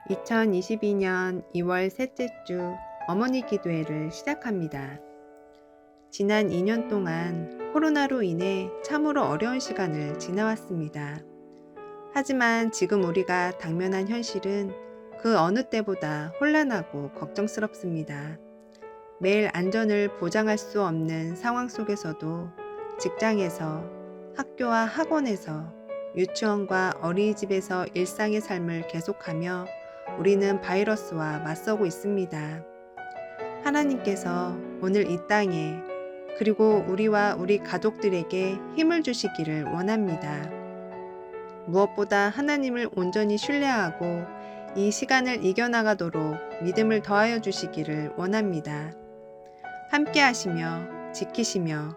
2022년 2월 셋째 주 어머니 기도회를 시작합니다. 지난 2년 동안 코로나로 인해 참으로 어려운 시간을 지나왔습니다. 하지만 지금 우리가 당면한 현실은 그 어느 때보다 혼란하고 걱정스럽습니다. 매일 안전을 보장할 수 없는 상황 속에서도 직장에서, 학교와 학원에서, 유치원과 어린이집에서 일상의 삶을 계속하며 우리는 바이러스와 맞서고 있습니다. 하나님께서 오늘 이 땅에 그리고 우리와 우리 가족들에게 힘을 주시기를 원합니다. 무엇보다 하나님을 온전히 신뢰하고 이 시간을 이겨나가도록 믿음을 더하여 주시기를 원합니다. 함께 하시며 지키시며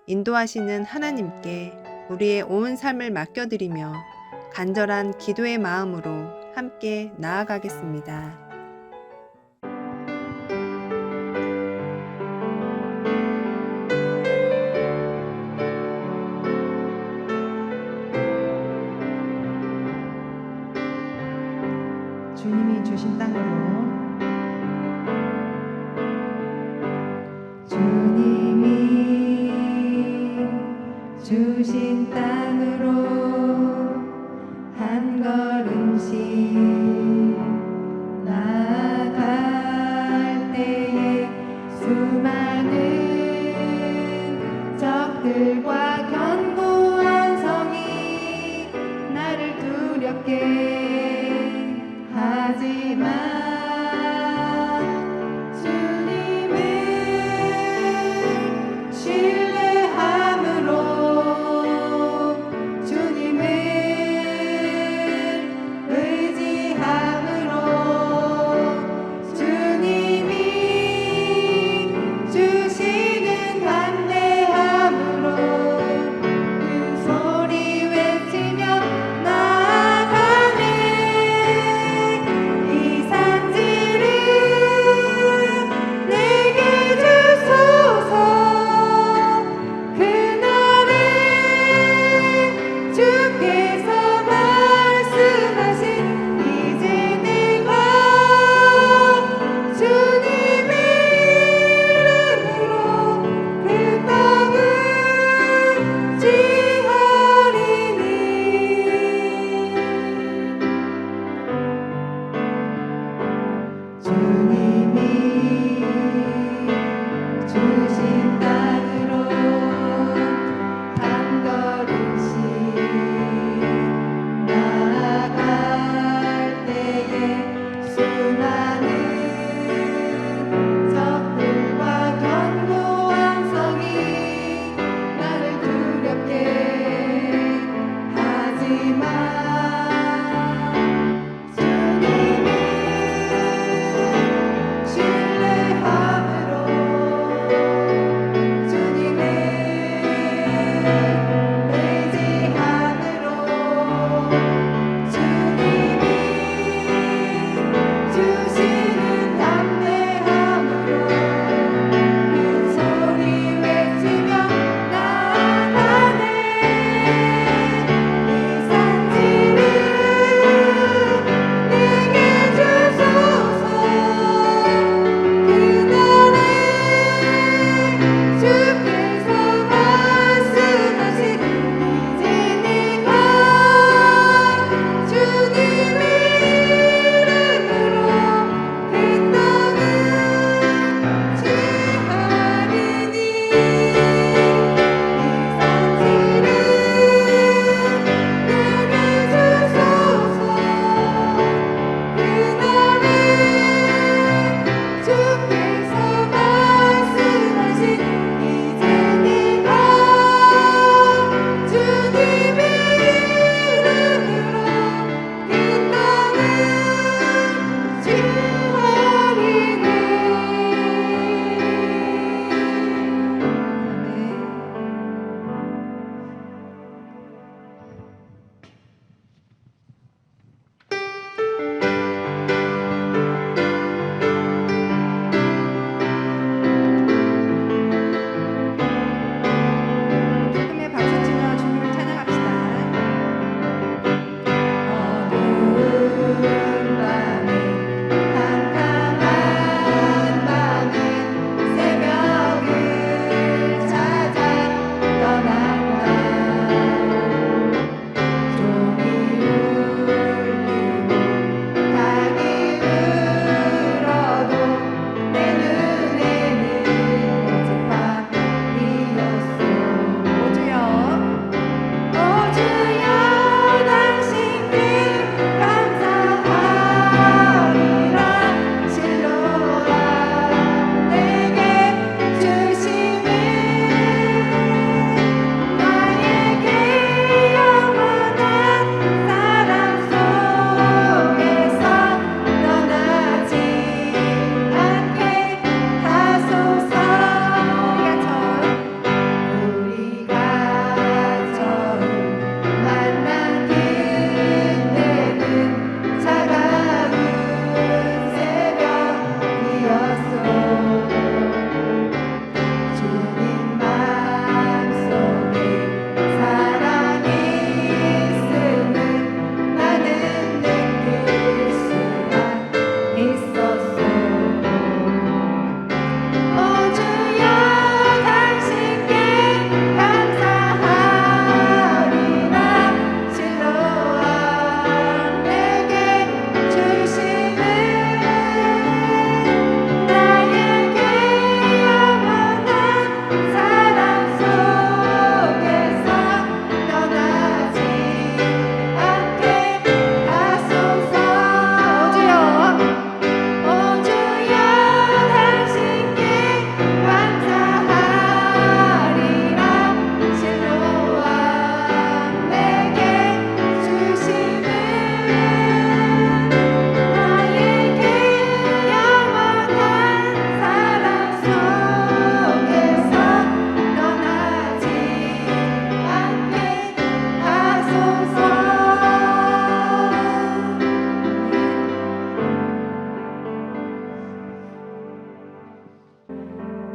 인도하시는 하나님께 우리의 온 삶을 맡겨드리며 간절한 기도의 마음으로 함께 나아가겠습니다. 주님이 주신 땅으로 주님이 주신 땅으로 한 걸음씩 나아갈 때에 수많은 적들과 견고한 성이 나를 두렵게 하지만 주님을 신뢰함으로 주님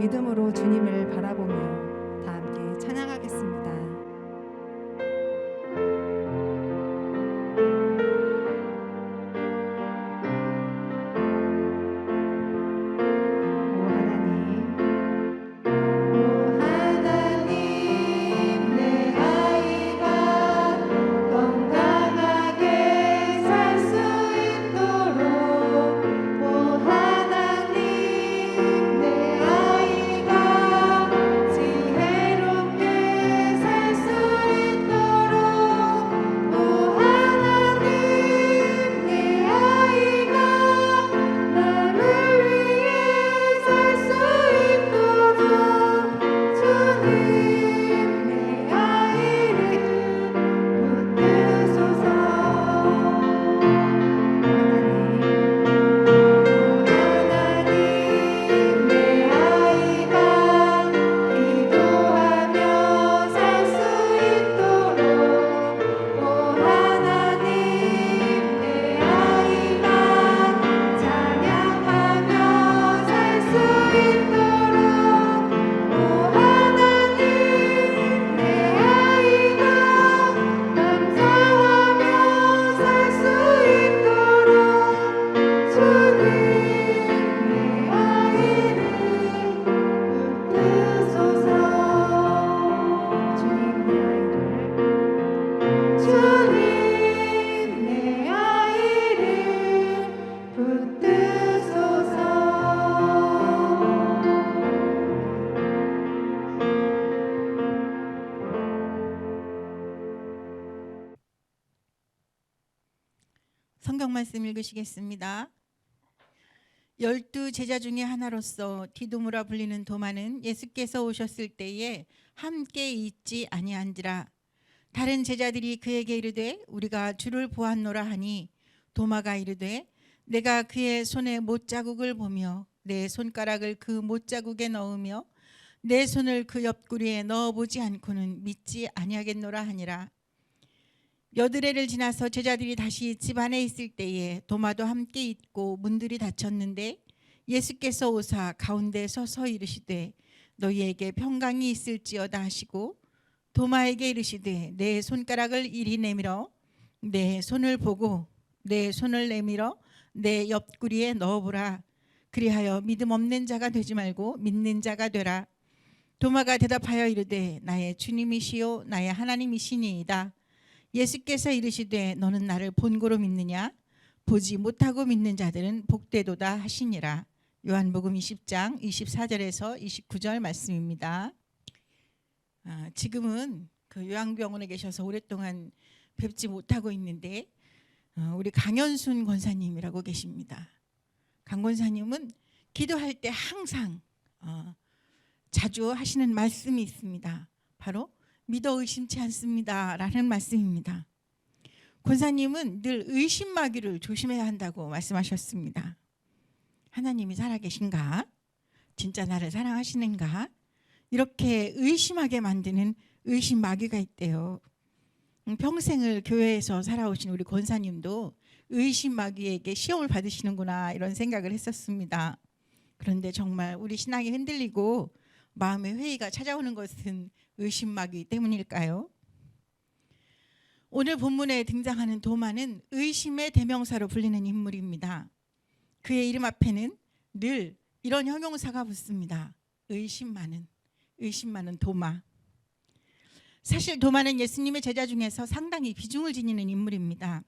믿음으로 주님을 바라보며 다 함께 찬양하겠습니다. 오 하나님, 내 아이가 건강하게 살 수 있도록 오 하나님 내 아이가 지혜롭게 살 수 있도록 오 하나님 내 아이가 나를 위해 살 수 있도록 주님 내 아이를 붙드소서 하나님 내 아이가 기도하며 살 수 있도록 오 하나님 내 아이가 찬양하며 살 수 있도록 오 하나님 내 아이가 감사하며 살 수 있도록 주님 내 아이를 붙드소서 주님 내 아이를 붙드소서 성경 말씀 읽으시겠습니다. 12 제자 중에 하나로서 디두무라 불리는 도마는 예수께서 오셨을 때에 함께 있지 아니한지라. 다른 제자들이 그에게 이르되 우리가 주를 보았노라 하니 도마가 이르되 내가 그의 손에 못자국을 보며 내 손가락을 그 못자국에 넣으며 내 손을 그 옆구리에 넣어보지 않고는 믿지 아니하겠노라 하니라. 여드레를 지나서 제자들이 다시 집 안에 있을 때에 도마도 함께 있고 문들이 닫혔는데 예수께서 오사 가운데 서서 이르시되 너희에게 평강이 있을지어다 하시고 도마에게 이르시되 내 손가락을 이리 내밀어 내 손을 보고 내 손을 내밀어 내 옆구리에 넣어보라. 그리하여 믿음 없는 자가 되지 말고 믿는 자가 되라. 도마가 대답하여 이르되 나의 주님이시요 나의 하나님이시니이다. 예수께서 이르시되 너는 나를 본고로 믿느냐? 보지 못하고 믿는 자들은 복되도다 하시니라. 요한복음 20장 24절에서 29절 말씀입니다. 지금은 그 요양병원에 계셔서 오랫동안 뵙지 못하고 있는데 우리 강현순 권사님이라고 계십니다. 강 권사님은 기도할 때 항상 자주 하시는 말씀이 있습니다. 바로 믿어 의심치 않습니다 라는 말씀입니다. 권사님은 늘 의심마귀를 조심해야 한다고 말씀하셨습니다. 하나님이 살아계신가? 진짜 나를 사랑하시는가? 이렇게 의심하게 만드는 의심마귀가 있대요. 평생을 교회에서 살아오신 우리 권사님도 의심마귀에게 시험을 받으시는구나 이런 생각을 했었습니다. 그런데 정말 우리 신앙이 흔들리고 마음의 회의가 찾아오는 것은 의심마귀 때문일까요? 오늘 본문에 등장하는 도마는 의심의 대명사로 불리는 인물입니다. 그의 이름 앞에는 늘 이런 형용사가 붙습니다. 의심 많은 도마. 사실 도마는 예수님의 제자 중에서 상당히 비중을 지니는 인물입니다.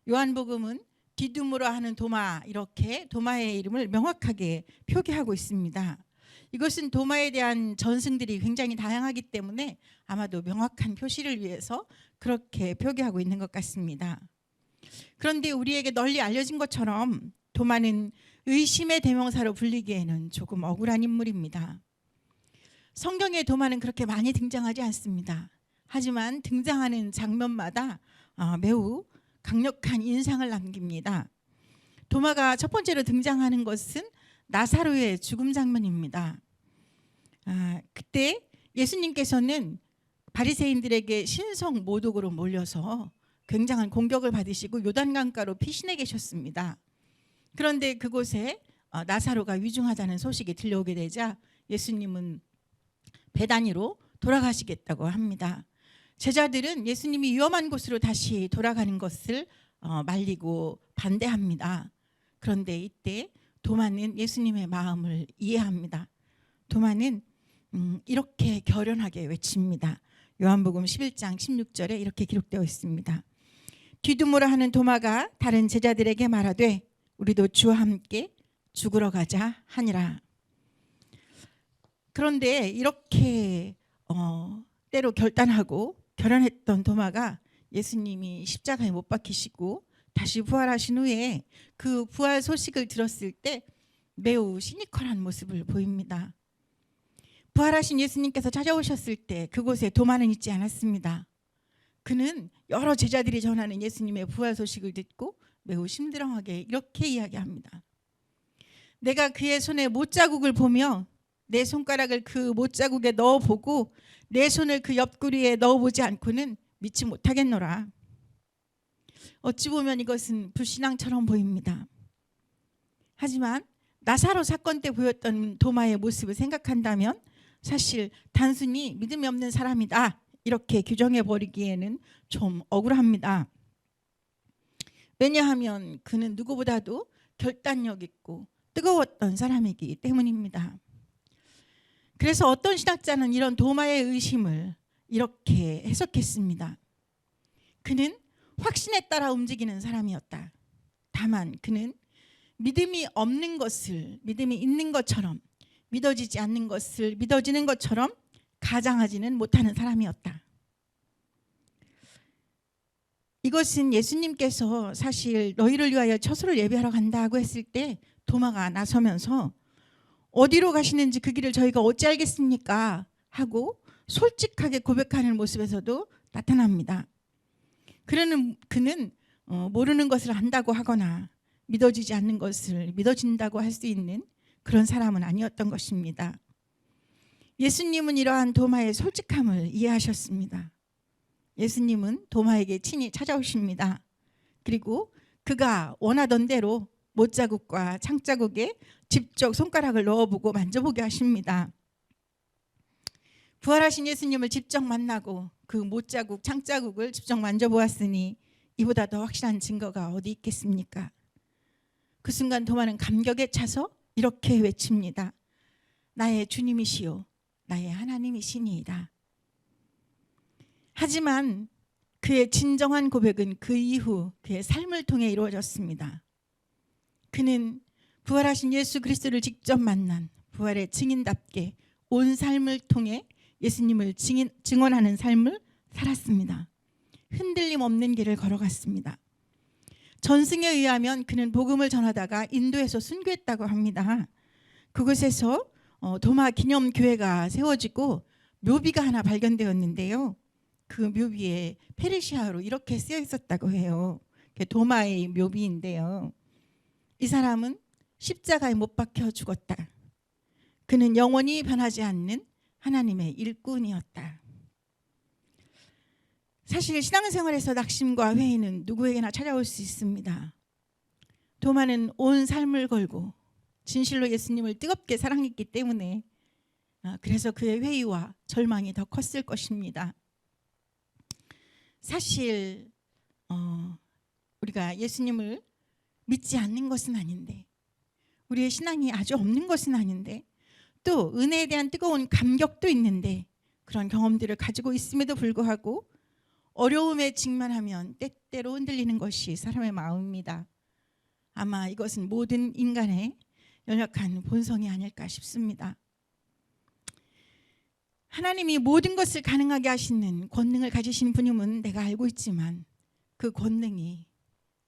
요한복음은 디두무라 하는 도마, 이렇게 도마의 이름을 명확하게 표기하고 있습니다. 이것은 도마에 대한 전승들이 굉장히 다양하기 때문에 아마도 명확한 표시를 위해서 그렇게 표기하고 있는 것 같습니다. 그런데 우리에게 널리 알려진 것처럼 도마는 의심의 대명사로 불리기에는 조금 억울한 인물입니다. 성경에 도마는 그렇게 많이 등장하지 않습니다. 하지만 등장하는 장면마다 매우 강력한 인상을 남깁니다. 도마가 첫 번째로 등장하는 것은 나사로의 죽음 장면입니다. 그때 예수님께서는 바리새인들에게 신성 모독으로 몰려서 굉장한 공격을 받으시고 요단강가로 피신해 계셨습니다. 그런데 그곳에 나사로가 위중하다는 소식이 들려오게 되자 예수님은 베다니로 돌아가시겠다고 합니다. 제자들은 예수님이 위험한 곳으로 다시 돌아가는 것을 말리고 반대합니다. 그런데 이때 도마는 예수님의 마음을 이해합니다. 도마는 이렇게 결연하게 외칩니다. 요한복음 11장 16절에 이렇게 기록되어 있습니다. 뒤두무라 하는 도마가 다른 제자들에게 말하되 우리도 주와 함께 죽으러 가자 하니라. 그런데 이렇게 때로 결단하고 결연했던 도마가 예수님이 십자가에 못 박히시고 다시 부활하신 후에 그 부활 소식을 들었을 때 매우 시니컬한 모습을 보입니다. 부활하신 예수님께서 찾아오셨을 때 그곳에 도마는 있지 않았습니다. 그는 여러 제자들이 전하는 예수님의 부활 소식을 듣고 매우 심드렁하게 이렇게 이야기합니다. 내가 그의 손에 못자국을 보며 내 손가락을 그 못자국에 넣어보고 내 손을 그 옆구리에 넣어보지 않고는 믿지 못하겠노라. 어찌 보면 이것은 불신앙처럼 보입니다. 하지만 나사로 사건 때 보였던 도마의 모습을 생각한다면 사실 단순히 믿음이 없는 사람이다 이렇게 규정해버리기에는 좀 억울합니다. 왜냐하면 그는 누구보다도 결단력 있고 뜨거웠던 사람이기 때문입니다. 그래서 어떤 신학자는 이런 도마의 의심을 이렇게 해석했습니다. 그는 확신에 따라 움직이는 사람이었다. 다만 그는 믿음이 없는 것을 믿음이 있는 것처럼, 믿어지지 않는 것을 믿어지는 것처럼 가장하지는 못하는 사람이었다. 이것은 예수님께서 사실 너희를 위하여 처소를 예비하러 간다고 했을 때 도마가 나서면서 어디로 가시는지 그 길을 저희가 어찌 알겠습니까? 하고 솔직하게 고백하는 모습에서도 나타납니다. 그는 모르는 것을 안다고 하거나 믿어지지 않는 것을 믿어진다고 할 수 있는 그런 사람은 아니었던 것입니다. 예수님은 이러한 도마의 솔직함을 이해하셨습니다. 예수님은 도마에게 친히 찾아오십니다. 그리고 그가 원하던 대로 못자국과 창자국에 직접 손가락을 넣어보고 만져보게 하십니다. 부활하신 예수님을 직접 만나고 그 못자국, 창자국을 직접 만져보았으니 이보다 더 확실한 증거가 어디 있겠습니까? 그 순간 도마는 감격에 차서 이렇게 외칩니다. 나의 주님이시요 나의 하나님이시니이다. 하지만 그의 진정한 고백은 그 이후 그의 삶을 통해 이루어졌습니다. 그는 부활하신 예수 그리스도를 직접 만난 부활의 증인답게 온 삶을 통해 예수님을 증언하는 삶을 살았습니다. 흔들림 없는 길을 걸어갔습니다. 전승에 의하면 그는 복음을 전하다가 인도에서 순교했다고 합니다. 그곳에서 도마 기념교회가 세워지고 묘비가 하나 발견되었는데요. 그 묘비에 페르시아어로 이렇게 쓰여 있었다고 해요. 도마의 묘비인데요. 이 사람은 십자가에 못 박혀 죽었다. 그는 영원히 변하지 않는 하나님의 일꾼이었다. 사실 신앙생활에서 낙심과 회의는 누구에게나 찾아올 수 있습니다. 도마는 온 삶을 걸고 진실로 예수님을 뜨겁게 사랑했기 때문에 그래서 그의 회의와 절망이 더 컸을 것입니다. 사실 우리가 예수님을 믿지 않는 것은 아닌데, 우리의 신앙이 아주 없는 것은 아닌데, 또 은혜에 대한 뜨거운 감격도 있는데, 그런 경험들을 가지고 있음에도 불구하고 어려움에 직면하면 때때로 흔들리는 것이 사람의 마음입니다. 아마 이것은 모든 인간의 연약한 본성이 아닐까 싶습니다. 하나님이 모든 것을 가능하게 하시는 권능을 가지신 분임은 내가 알고 있지만 그 권능이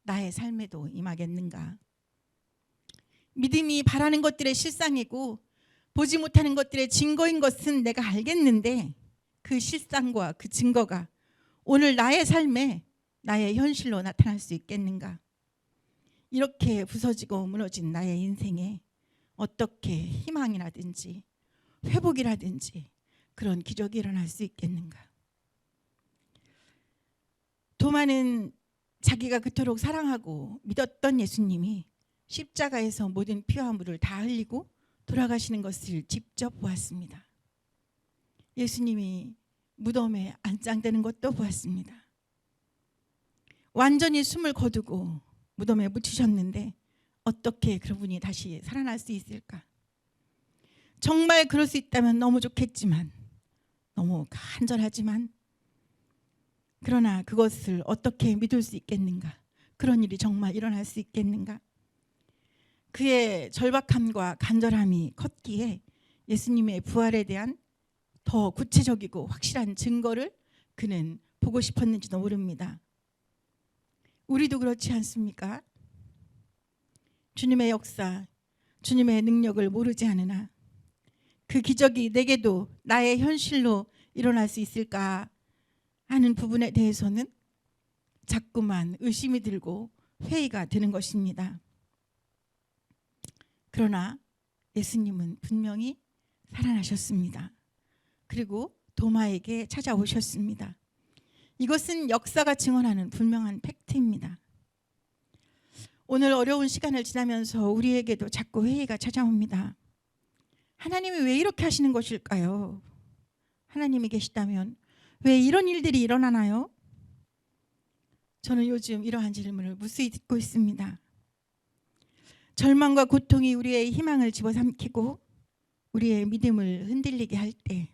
나의 삶에도 임하겠는가? 믿음이 바라는 것들의 실상이고 보지 못하는 것들의 증거인 것은 내가 알겠는데 그 실상과 그 증거가 오늘 나의 삶에 나의 현실로 나타날 수 있겠는가? 이렇게 부서지고 무너진 나의 인생에 어떻게 희망이라든지 회복이라든지 그런 기적이 일어날 수 있겠는가? 도마는 자기가 그토록 사랑하고 믿었던 예수님이 십자가에서 모든 피와 물을 다 흘리고 돌아가시는 것을 직접 보았습니다. 예수님이 무덤에 안장되는 것도 보았습니다. 완전히 숨을 거두고 무덤에 묻히셨는데 어떻게 그분이 다시 살아날 수 있을까? 정말 그럴 수 있다면 너무 좋겠지만, 너무 간절하지만, 그러나 그것을 어떻게 믿을 수 있겠는가? 그런 일이 정말 일어날 수 있겠는가? 그의 절박함과 간절함이 컸기에 예수님의 부활에 대한 더 구체적이고 확실한 증거를 그는 보고 싶었는지도 모릅니다. 우리도 그렇지 않습니까? 주님의 역사, 주님의 능력을 모르지 않으나 그 기적이 내게도 나의 현실로 일어날 수 있을까 하는 부분에 대해서는 자꾸만 의심이 들고 회의가 되는 것입니다. 그러나 예수님은 분명히 살아나셨습니다. 그리고 도마에게 찾아오셨습니다. 이것은 역사가 증언하는 분명한 팩트입니다. 오늘 어려운 시간을 지나면서 우리에게도 자꾸 회의가 찾아옵니다. 하나님이 왜 이렇게 하시는 것일까요? 하나님이 계시다면 왜 이런 일들이 일어나나요? 저는 요즘 이러한 질문을 무수히 듣고 있습니다. 절망과 고통이 우리의 희망을 집어삼키고 우리의 믿음을 흔들리게 할 때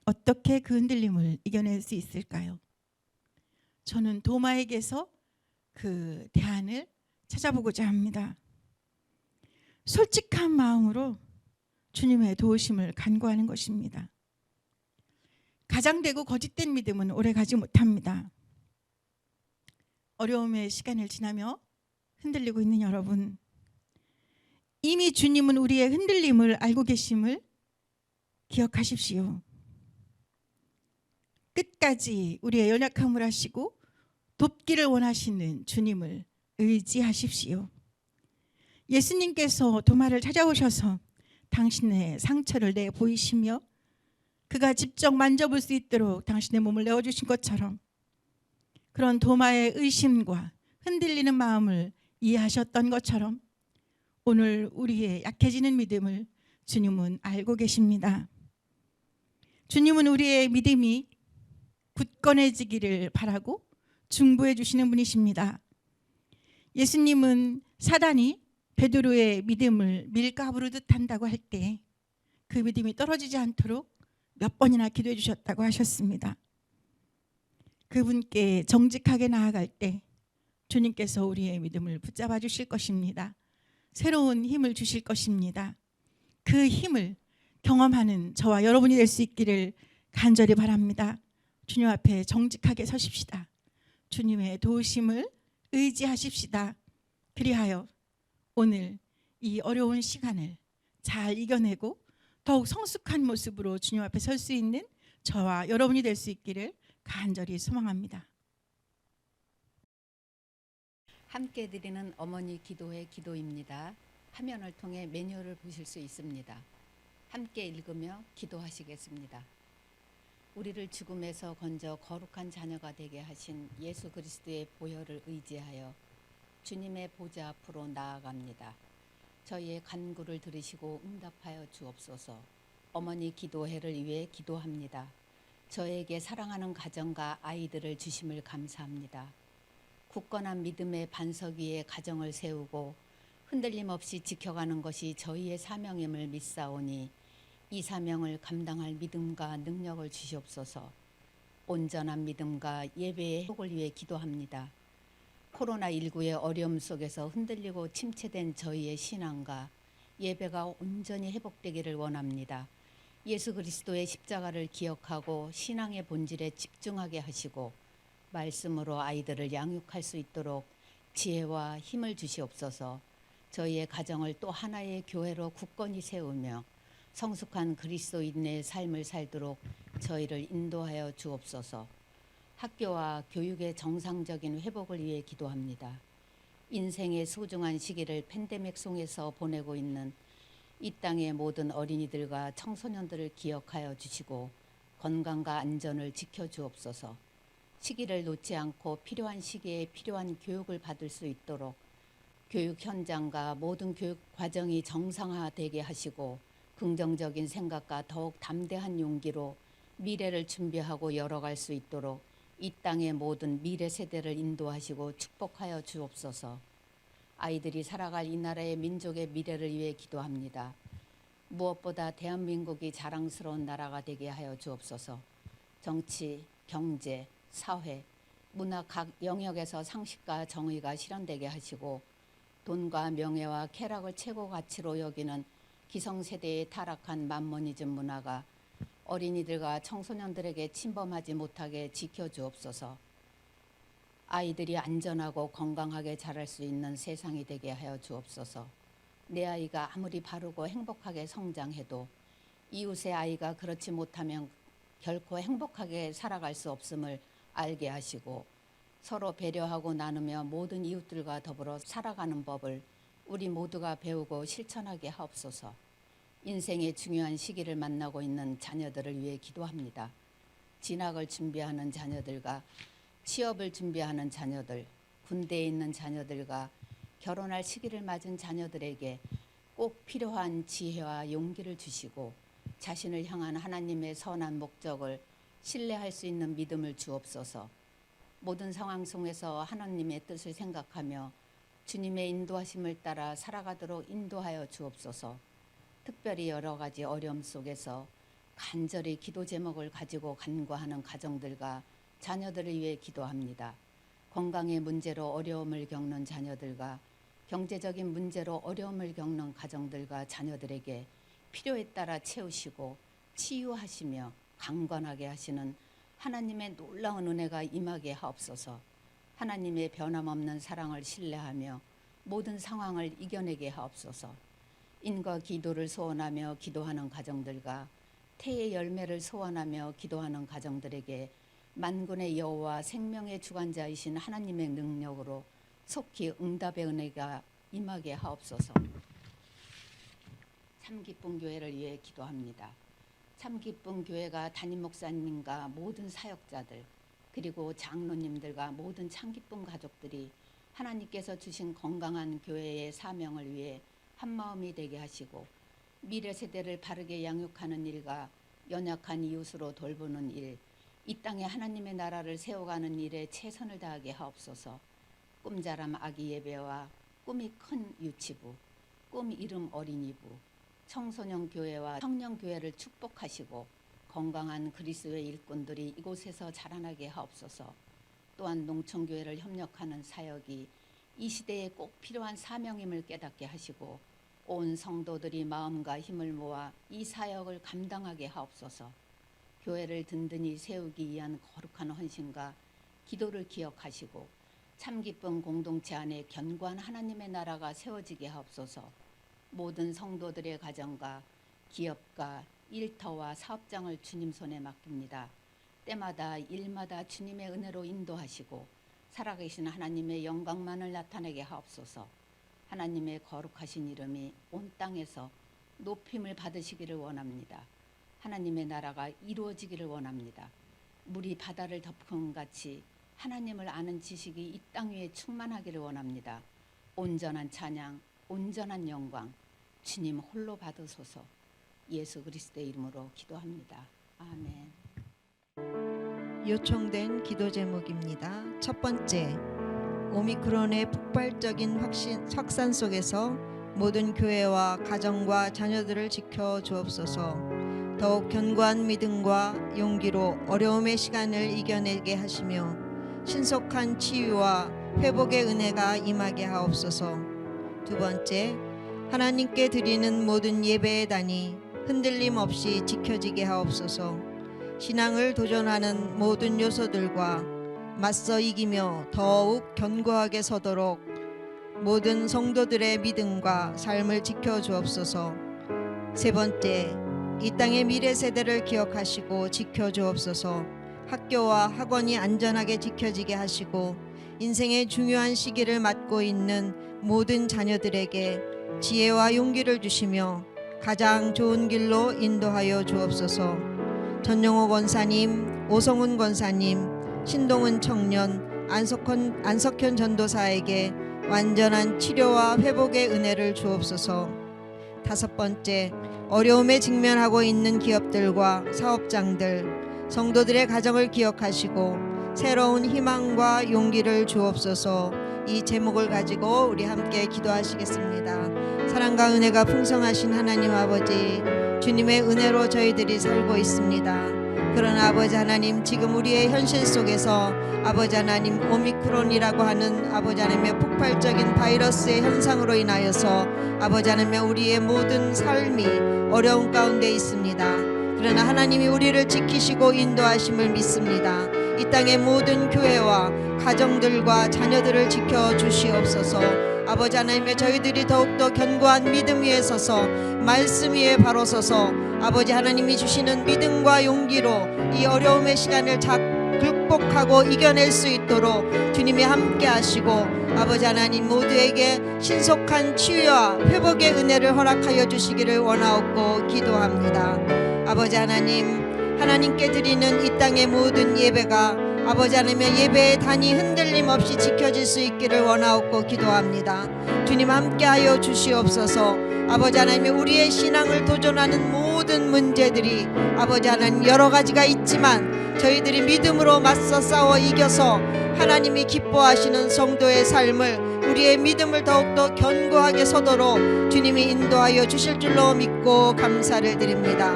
어떻게 그 흔들림을 이겨낼 수 있을까요? 저는 도마에게서 그 대안을 찾아보고자 합니다. 솔직한 마음으로 주님의 도우심을 간구하는 것입니다. 가장되고 거짓된 믿음은 오래가지 못합니다. 어려움의 시간을 지나며 흔들리고 있는 여러분, 이미 주님은 우리의 흔들림을 알고 계심을 기억하십시오. 끝까지 우리의 연약함을 아시고 돕기를 원하시는 주님을 의지하십시오. 예수님께서 도마를 찾아오셔서 당신의 상처를 내 보이시며 그가 직접 만져볼 수 있도록 당신의 몸을 내어주신 것처럼 그런 도마의 의심과 흔들리는 마음을 이해하셨던 것처럼 오늘 우리의 약해지는 믿음을 주님은 알고 계십니다. 주님은 우리의 믿음이 굳건해지기를 바라고 중보해 주시는 분이십니다. 예수님은 사단이 베드로의 믿음을 밀가부르듯 한다고 할 때 그 믿음이 떨어지지 않도록 몇 번이나 기도해 주셨다고 하셨습니다. 그분께 정직하게 나아갈 때 주님께서 우리의 믿음을 붙잡아 주실 것입니다. 새로운 힘을 주실 것입니다. 그 힘을 경험하는 저와 여러분이 될 수 있기를 간절히 바랍니다. 주님 앞에 정직하게 서십시다. 주님의 도우심을 의지하십시다. 그리하여 오늘 이 어려운 시간을 잘 이겨내고 더욱 성숙한 모습으로 주님 앞에 설 수 있는 저와 여러분이 될 수 있기를 간절히 소망합니다. 함께 드리는 어머니 기도회 기도입니다. 화면을 통해 매뉴얼을 보실 수 있습니다. 함께 읽으며 기도하시겠습니다. 우리를 죽음에서 건져 거룩한 자녀가 되게 하신 예수 그리스도의 보혈을 의지하여 주님의 보좌 앞으로 나아갑니다. 저희의 간구를 들으시고 응답하여 주옵소서. 어머니 기도회를 위해 기도합니다. 저에게 사랑하는 가정과 아이들을 주심을 감사합니다. 굳건한 믿음의 반석 위에 가정을 세우고 흔들림 없이 지켜가는 것이 저희의 사명임을 믿사오니 이 사명을 감당할 믿음과 능력을 주시옵소서. 온전한 믿음과 예배의 회복을 위해 기도합니다. 코로나19의 어려움 속에서 흔들리고 침체된 저희의 신앙과 예배가 온전히 회복되기를 원합니다. 예수 그리스도의 십자가를 기억하고 신앙의 본질에 집중하게 하시고 말씀으로 아이들을 양육할 수 있도록 지혜와 힘을 주시옵소서. 저희의 가정을 또 하나의 교회로 굳건히 세우며 성숙한 그리스도인의 삶을 살도록 저희를 인도하여 주옵소서. 학교와 교육의 정상적인 회복을 위해 기도합니다. 인생의 소중한 시기를 팬데믹 속에서 보내고 있는 이 땅의 모든 어린이들과 청소년들을 기억하여 주시고 건강과 안전을 지켜주옵소서. 시기를 놓지 않고 필요한 시기에 필요한 교육을 받을 수 있도록 교육 현장과 모든 교육 과정이 정상화되게 하시고 긍정적인 생각과 더욱 담대한 용기로 미래를 준비하고 열어갈 수 있도록 이 땅의 모든 미래 세대를 인도하시고 축복하여 주옵소서. 아이들이 살아갈 이 나라의 민족의 미래를 위해 기도합니다. 무엇보다 대한민국이 자랑스러운 나라가 되게 하여 주옵소서. 정치, 경제, 사회, 문화 각 영역에서 상식과 정의가 실현되게 하시고 돈과 명예와 쾌락을 최고 가치로 여기는 기성세대의 타락한 만모니즘 문화가 어린이들과 청소년들에게 침범하지 못하게 지켜주옵소서. 아이들이 안전하고 건강하게 자랄 수 있는 세상이 되게 하여 주옵소서. 내 아이가 아무리 바르고 행복하게 성장해도 이웃의 아이가 그렇지 못하면 결코 행복하게 살아갈 수 없음을 알게 하시고 서로 배려하고 나누며 모든 이웃들과 더불어 살아가는 법을 우리 모두가 배우고 실천하게 하옵소서. 인생의 중요한 시기를 만나고 있는 자녀들을 위해 기도합니다. 진학을 준비하는 자녀들과 취업을 준비하는 자녀들, 군대에 있는 자녀들과 결혼할 시기를 맞은 자녀들에게 꼭 필요한 지혜와 용기를 주시고 자신을 향한 하나님의 선한 목적을 신뢰할 수 있는 믿음을 주옵소서. 모든 상황 속에서 하나님의 뜻을 생각하며 주님의 인도하심을 따라 살아가도록 인도하여 주옵소서. 특별히 여러 가지 어려움 속에서 간절히 기도 제목을 가지고 간구하는 가정들과 자녀들을 위해 기도합니다. 건강의 문제로 어려움을 겪는 자녀들과 경제적인 문제로 어려움을 겪는 가정들과 자녀들에게 필요에 따라 채우시고 치유하시며 강건하게 하시는 하나님의 놀라운 은혜가 임하게 하옵소서. 하나님의 변함없는 사랑을 신뢰하며 모든 상황을 이겨내게 하옵소서. 인과 기도를 소원하며 기도하는 가정들과 태의 열매를 소원하며 기도하는 가정들에게 만군의 여호와 생명의 주관자이신 하나님의 능력으로 속히 응답의 은혜가 임하게 하옵소서. 참기쁨 교회를 위해 기도합니다. 참기쁨 교회가 담임 목사님과 모든 사역자들 그리고 장로님들과 모든 참기쁨 가족들이 하나님께서 주신 건강한 교회의 사명을 위해 한마음이 되게 하시고 미래 세대를 바르게 양육하는 일과 연약한 이웃으로 돌보는 일, 이 땅에 하나님의 나라를 세워가는 일에 최선을 다하게 하옵소서. 꿈자람 아기 예배와 꿈이 큰 유치부, 꿈 이름 어린이부, 청소년 교회와 청년 교회를 축복하시고 건강한 그리스도의 일꾼들이 이곳에서 자라나게 하옵소서. 또한 농촌교회를 협력하는 사역이 이 시대에 꼭 필요한 사명임을 깨닫게 하시고 온 성도들이 마음과 힘을 모아 이 사역을 감당하게 하옵소서. 교회를 든든히 세우기 위한 거룩한 헌신과 기도를 기억하시고 참기쁨 공동체 안에 견고한 하나님의 나라가 세워지게 하옵소서. 모든 성도들의 가정과 기업가, 일터와 사업장을 주님 손에 맡깁니다. 때마다 일마다 주님의 은혜로 인도하시고 살아계신 하나님의 영광만을 나타내게 하옵소서. 하나님의 거룩하신 이름이 온 땅에서 높임을 받으시기를 원합니다. 하나님의 나라가 이루어지기를 원합니다. 물이 바다를 덮은 같이 하나님을 아는 지식이 이 땅 위에 충만하기를 원합니다. 온전한 찬양, 온전한 영광 주님 홀로 받으소서. 예수 그리스도의 이름으로 기도합니다. 아멘. 요청된 기도 제목입니다. 첫 번째, 오미크론의 폭발적인 확산 속에서 모든 교회와 가정과 자녀들을 지켜 주옵소서. 더욱 견고한 믿음과 용기로 어려움의 시간을 이겨내게 하시며 신속한 치유와 회복의 은혜가 임하게 하옵소서. 두 번째, 하나님께 드리는 모든 예배의 단이 흔들림 없이 지켜지게 하옵소서. 신앙을 도전하는 모든 요소들과 맞서 이기며 더욱 견고하게 서도록 모든 성도들의 믿음과 삶을 지켜 주옵소서. 세 번째, 이 땅의 미래 세대를 기억하시고 지켜 주옵소서. 학교와 학원이 안전하게 지켜지게 하시고 인생의 중요한 시기를 맞고 있는 모든 자녀들에게 지혜와 용기를 주시며 가장 좋은 길로 인도하여 주옵소서. 전영호 권사님, 오성훈 권사님, 신동은 청년, 안석현 전도사에게 완전한 치료와 회복의 은혜를 주옵소서. 5번째, 어려움에 직면하고 있는 기업들과 사업장들, 성도들의 가정을 기억하시고 새로운 희망과 용기를 주옵소서. 이 제목을 가지고 우리 함께 기도하시겠습니다. 사랑과 은혜가 풍성하신 하나님 아버지, 주님의 은혜로 저희들이 살고 있습니다. 그러나 아버지 하나님, 지금 우리의 현실 속에서 아버지 하나님, 오미크론이라고 하는 아버지 하나님의 폭발적인 바이러스의 현상으로 인하여서 아버지 하나님, 우리의 모든 삶이 어려운 가운데 있습니다. 그러나 하나님이 우리를 지키시고 인도하심을 믿습니다. 이 땅의 모든 교회와 가정들과 자녀들을 지켜주시옵소서. 아버지 하나님의 저희들이 더욱더 견고한 믿음 위에 서서 말씀 위에 바로 서서 아버지 하나님이 주시는 믿음과 용기로 이 어려움의 시간을 극복하고 이겨낼 수 있도록 주님이 함께 하시고 아버지 하나님 모두에게 신속한 치유와 회복의 은혜를 허락하여 주시기를 원하옵고 기도합니다. 아버지 하나님, 하나님께 드리는 이 땅의 모든 예배가 아버지 하나님의 예배의 단이 흔들림 없이 지켜질 수 있기를 원하옵고 기도합니다. 주님 함께하여 주시옵소서. 아버지 하나님, 우리의 신앙을 도전하는 모든 문제들이 아버지 하나님 여러 가지가 있지만 저희들이 믿음으로 맞서 싸워 이겨서 하나님이 기뻐하시는 성도의 삶을, 우리의 믿음을 더욱더 견고하게 서도록 주님이 인도하여 주실 줄로 믿고 감사를 드립니다.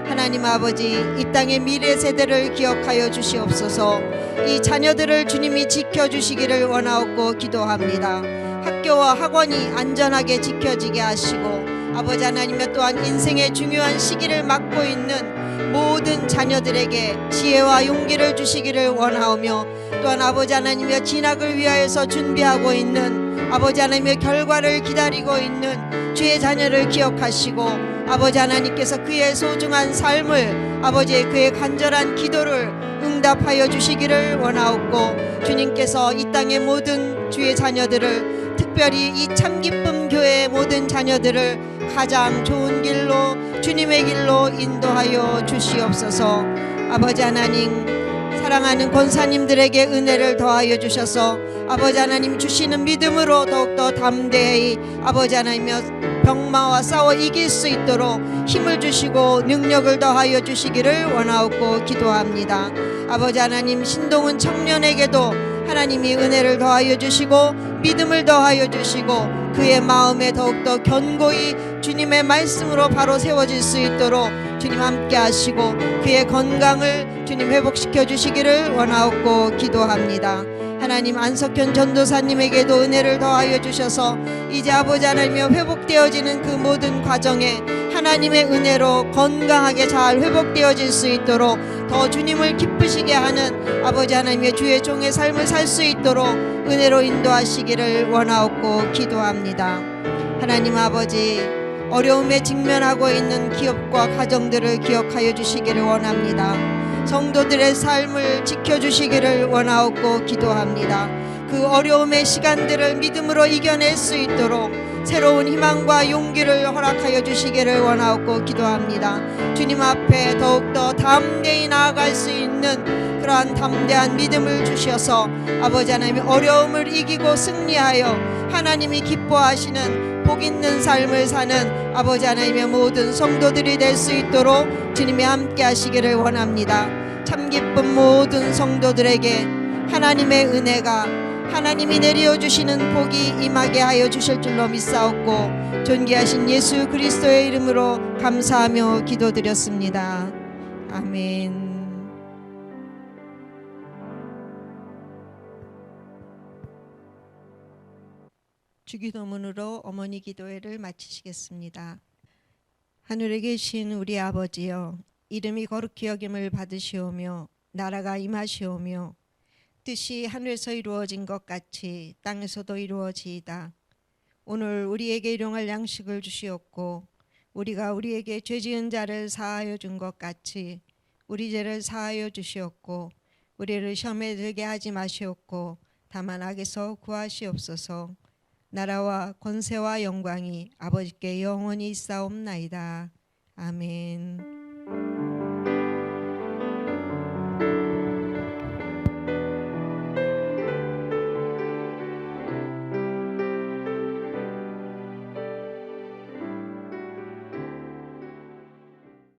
하나님 아버지, 이 땅의 미래 세대를 기억하여 주시옵소서. 이 자녀들을 주님이 지켜주시기를 원하옵고 기도합니다. 학교와 학원이 안전하게 지켜지게 하시고 아버지 하나님의 또한 인생의 중요한 시기를 맞고 있는 모든 자녀들에게 지혜와 용기를 주시기를 원하오며 또한 아버지 하나님의 진학을 위하여서 준비하고 있는 아버지 하나님의 결과를 기다리고 있는 주의 자녀를 기억하시고 아버지 하나님께서 그의 소중한 삶을 아버지의 그의 간절한 기도를 응답하여 주시기를 원하옵고 주님께서 이 땅의 모든 주의 자녀들을, 특별히 이 참기쁨 교회의 모든 자녀들을 가장 좋은 길로, 주님의 길로 인도하여 주시옵소서. 아버지 하나님, 사랑하는 권사님들에게 은혜를 더하여 주셔서 아버지 하나님 주시는 믿음으로 더욱더 담대히 아버지 하나님의 병마와 싸워 이길 수 있도록 힘을 주시고 능력을 더하여 주시기를 원하옵고 기도합니다. 아버지 하나님, 신동은 청년에게도 하나님이 은혜를 더하여 주시고 믿음을 더하여 주시고 그의 마음에 더욱더 견고히 주님의 말씀으로 바로 세워질 수 있도록 주님 함께 하시고 그의 건강을 주님 회복시켜 주시기를 원하옵고 기도합니다. 하나님, 안석현 전도사님에게도 은혜를 더하여 주셔서 이제 아버지 하나님이 회복되어지는 그 모든 과정에 하나님의 은혜로 건강하게 잘 회복되어질 수 있도록 더 주님을 기쁘시게 하는 아버지 하나님의 주의 종의 삶을 살 수 있도록 은혜로 인도하시기를 원하옵고 기도합니다. 하나님 아버지, 어려움에 직면하고 있는 기업과 가정들을 기억하여 주시기를 원합니다. 성도들의 삶을 지켜주시기를 원하옵고 기도합니다. 그 어려움의 시간들을 믿음으로 이겨낼 수 있도록 새로운 희망과 용기를 허락하여 주시기를 원하옵고 기도합니다. 주님 앞에 더욱더 담대히 나아갈 수 있는 그러한 담대한 믿음을 주셔서 아버지 하나님의 어려움을 이기고 승리하여 하나님이 기뻐하시는 복 있는 삶을 사는 아버지 하나님의 모든 성도들이 될 수 있도록 주님이 함께 하시기를 원합니다. 참기쁜 모든 성도들에게 하나님의 은혜가, 하나님이 내려주시는 복이 임하게 하여 주실 줄로 믿사옵고 존귀하신 예수 그리스도의 이름으로 감사하며 기도드렸습니다. 아멘. 주기도문으로 어머니 기도회를 마치시겠습니다. 하늘에 계신 우리 아버지여, 이름이 거룩히 여김을 받으시오며 나라가 임하시오며 뜻이 하늘에서 이루어진 것 같이 땅에서도 이루어지이다. 오늘 우리에게 일용할 양식을 주시옵고 우리가 우리에게 죄지은 자를 사하여 준 것 같이 우리 죄를 사하여 주시옵고 우리를 시험에 들게 하지 마시옵고 다만 악에서 구하시옵소서. 나라와 권세와 영광이 아버지께 영원히 있사옵나이다. 아멘.